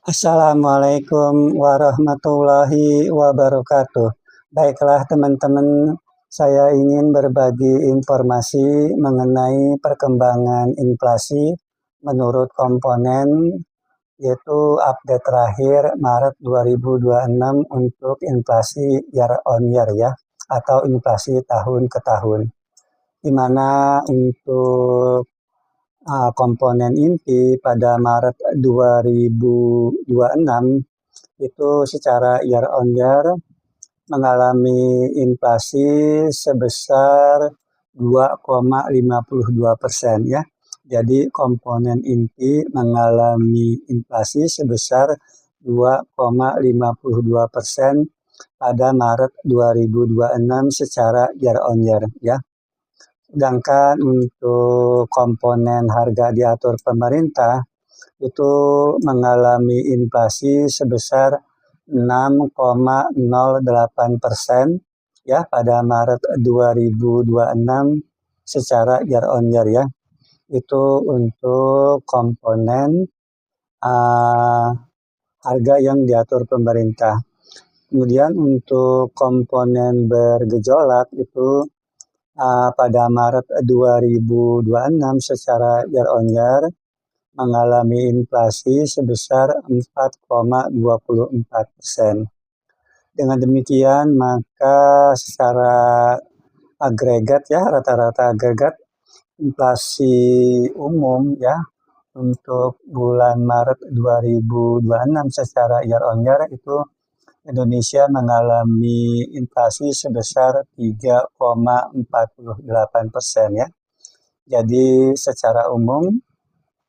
Assalamualaikum warahmatullahi wabarakatuh. Baiklah teman-teman, saya ingin berbagi informasi mengenai perkembangan inflasi menurut komponen, yaitu update terakhir Maret 2026 untuk inflasi year on year ya, atau inflasi tahun ke tahun. Di mana untuk komponen inti pada Maret 2026 itu secara year on year mengalami inflasi sebesar 2,52% ya. Jadi komponen inti mengalami inflasi sebesar 2,52% pada Maret 2026 secara year on year ya. Sedangkan untuk komponen harga diatur pemerintah itu mengalami inflasi sebesar 6,08% ya pada Maret 2026 secara year on year ya. Itu untuk komponen harga yang diatur pemerintah. Kemudian untuk komponen bergejolak itu pada Maret 2026 secara year on year mengalami inflasi sebesar 4,24%. Dengan demikian maka secara agregat ya, rata-rata agregat inflasi umum ya untuk bulan Maret 2026 secara year on year itu Indonesia mengalami inflasi sebesar 3,48% ya. Jadi secara umum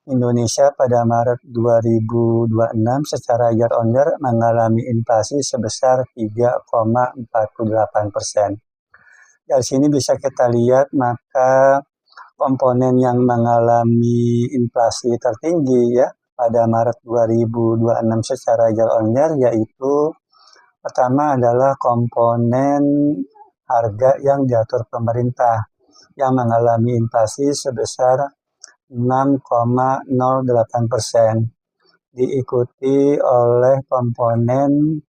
Indonesia pada Maret 2026 secara year on year mengalami inflasi sebesar 3,48%. Dari sini bisa kita lihat maka komponen yang mengalami inflasi tertinggi ya pada Maret 2026 secara year on year yaitu pertama adalah komponen harga yang diatur pemerintah yang mengalami inflasi sebesar 6,08%, diikuti oleh komponen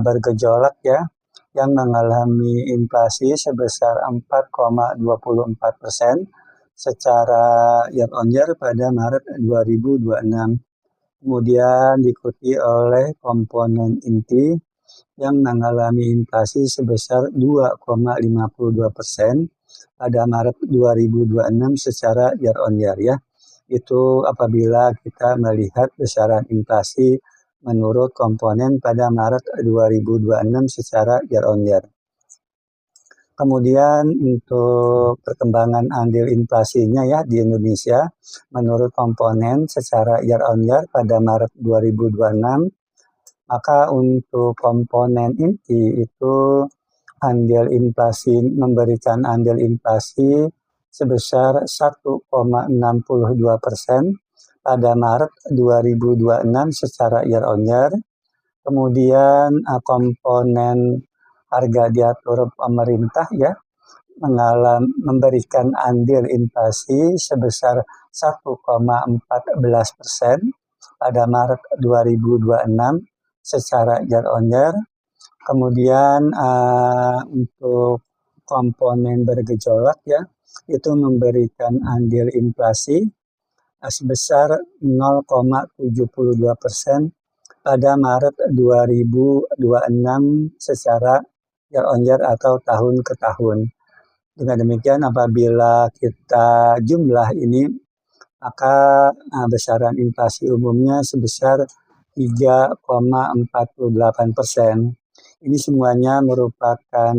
bergejolak ya yang mengalami inflasi sebesar 4,24% secara year on year pada Maret 2026. Kemudian diikuti oleh komponen inti yang mengalami inflasi sebesar 2,52% pada Maret 2026 secara year on year ya. Itu apabila kita melihat besaran inflasi menurut komponen pada Maret 2026 secara year on year. Kemudian untuk perkembangan andil inflasinya ya di Indonesia menurut komponen secara year on year pada Maret 2026, maka untuk komponen inti itu memberikan andil inflasi sebesar 1,62% pada Maret 2026 secara year on year. Kemudian komponen harga diatur pemerintah ya memberikan andil inflasi sebesar 1,14% pada Maret 2026 secara year on year. Kemudian untuk komponen bergejolak ya itu memberikan andil inflasi sebesar 0,72% pada Maret 2026 secara year on year atau tahun ke tahun. Dengan demikian apabila kita jumlah ini maka besaran inflasi umumnya sebesar 3,48%. Ini semuanya merupakan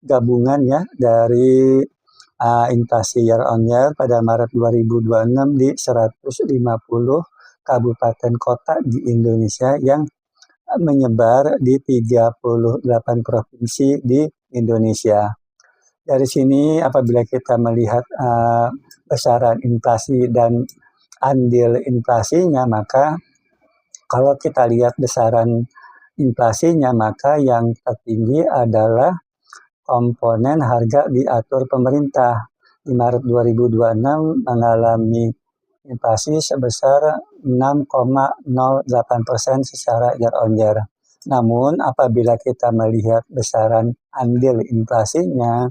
gabungan ya dari inflasi year on year pada Maret 2026 di 150 kabupaten kota di Indonesia yang menyebar di 38 provinsi di Indonesia. Dari sini apabila kita melihat besaran inflasi dan andil inflasinya, maka kalau kita lihat besaran inflasinya maka yang tertinggi adalah komponen harga diatur pemerintah. Di Maret 2026 mengalami inflasi sebesar 6,08% secara year on year. Namun apabila kita melihat besaran andil inflasinya,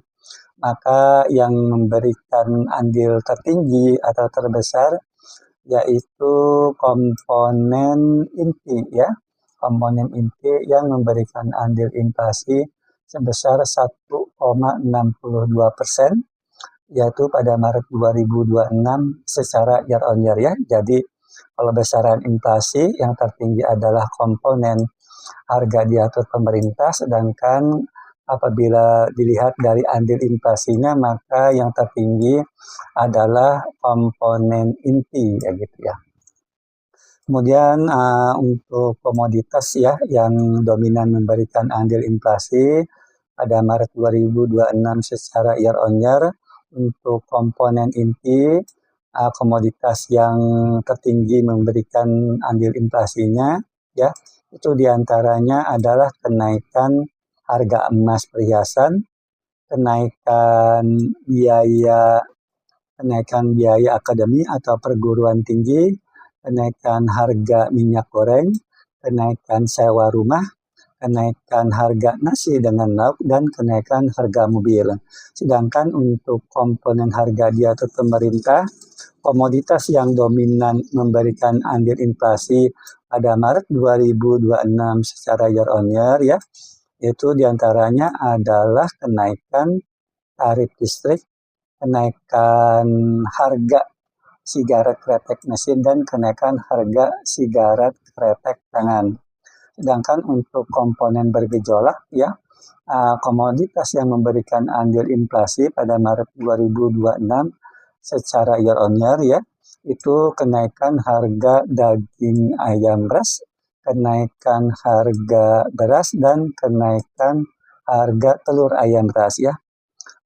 maka yang memberikan andil tertinggi atau terbesar yaitu komponen inti ya. Komponen inti yang memberikan andil inflasi sebesar 1,62%, yaitu pada Maret 2026 secara year on year ya. Jadi kalau besaran inflasi yang tertinggi adalah komponen harga diatur pemerintah, sedangkan apabila dilihat dari andil inflasinya maka yang tertinggi adalah komponen inti ya gitu ya. Kemudian untuk komoditas ya yang dominan memberikan andil inflasi pada Maret 2026 secara year on year, untuk komponen inti komoditas yang tertinggi memberikan andil inflasinya ya, itu diantaranya adalah kenaikan harga emas perhiasan, kenaikan biaya akademi atau perguruan tinggi, kenaikan harga minyak goreng, kenaikan sewa rumah, kenaikan harga nasi dengan lauk, dan kenaikan harga mobil. Sedangkan untuk komponen harga diatur pemerintah, komoditas yang dominan memberikan andil inflasi pada Maret 2026 secara year on year ya, itu diantaranya adalah kenaikan tarif listrik, kenaikan harga sigaret kretek mesin, dan kenaikan harga sigaret kretek tangan. Sedangkan untuk komponen bergejolak ya, komoditas yang memberikan andil inflasi pada Maret 2026 secara year on year ya, itu kenaikan harga daging ayam ras, kenaikan harga beras, dan kenaikan harga telur ayam ras ya.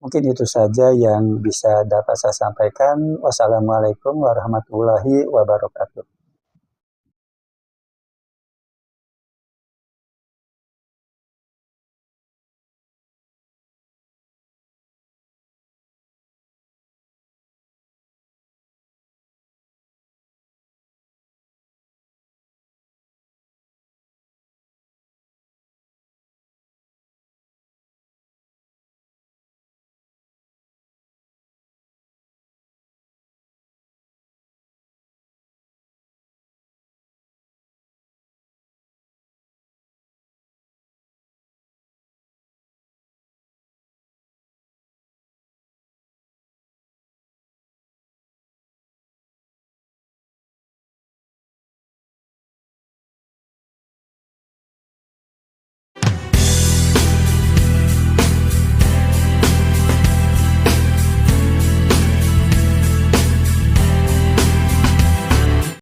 Mungkin itu saja yang bisa dapat saya sampaikan. Wassalamualaikum warahmatullahi wabarakatuh.